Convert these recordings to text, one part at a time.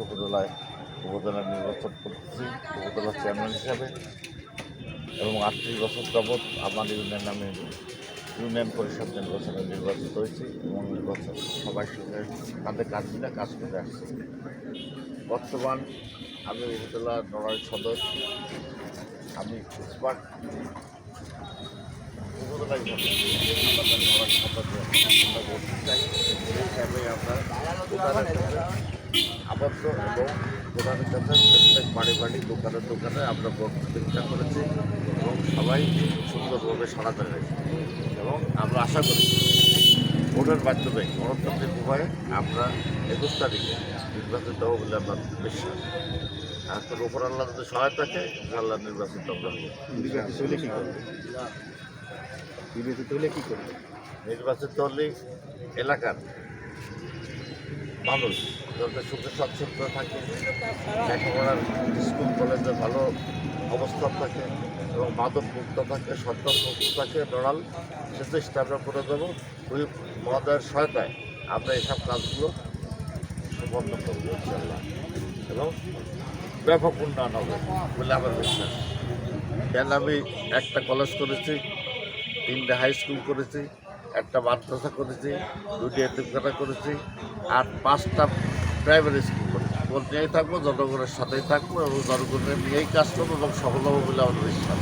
উপজেলায় উপজেলা নির্বাচন করতেছি উপজেলা চেয়ারম্যান হিসাবে এবং 38 বছর যাবৎ আমার ইউনিয়ন নামে ইউনিয়ন পরিষদ নির্বাচনে নির্বাচিত হয়েছি এবং নির্বাচন সবার সঙ্গে কাঁধে কাজ মিলে কাজ করে আসছি। বর্তমান আমি উপজেলা নড়াইল সদর আমি এক্সপার্ট উপজেলায় আমাদের নড়াইল সদর আমরা বলতে চাই সেই হিসাবে আমরা প্রধানের কাছে আবদ্ধ এবং প্রধানের কাছে প্রত্যেক বাড়ি বাড়ি দোকানে দোকানে আমরা ভোট প্রতিষ্ঠা করেছি এবং সবাই সুন্দরভাবে সাড়া জানিয়েছি এবং আমরা আশা করি ভোটের মাধ্যমে গণতান্ত্রিক উপায়ে আমরা 21 তারিখে নির্বাচিত হব বলে আমার বিশ্বাস। এখন উপর আল্লাহ যদি সহায় থাকে আল্লাহ নির্বাচিত আমরা হব। নির্বাচিত হলে এলাকার মানুষ যাতে সুখে স্বচ্ছন্দ থাকে, লেখাপড়ার স্কুল কলেজে ভালো অবস্থান থাকে এবং মাদক মুক্ত থাকে, সন্তান মুক্ত থাকে, নড়াল সে চেষ্টা আমরা করে দেবো। ওই মহোদয়ের সহায়তায় আমরা এইসব কাজগুলো সম্পন্ন করবো ইনশাল্লাহ এবং ব্যাপক উন্নয়ন হবে বলে আমার বিশ্বাস। কেন আমি একটা কলেজ করেছি, 3টে হাই স্কুল করেছি, একটা মাদ্রাসা করেছি, 2টি এতিমখানা করেছি আর 5টা প্রাইমারি স্কুল করেছি। ওর নিয়েই থাকবো, জনগণের সাথেই থাকবো এবং জনগণের নিয়েই কাজ করবো এবং সফল হবো বলে আমার বিশ্বাস।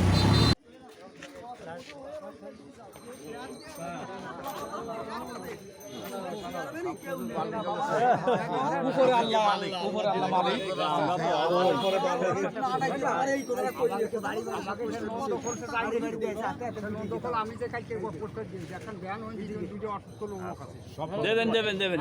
দেবেন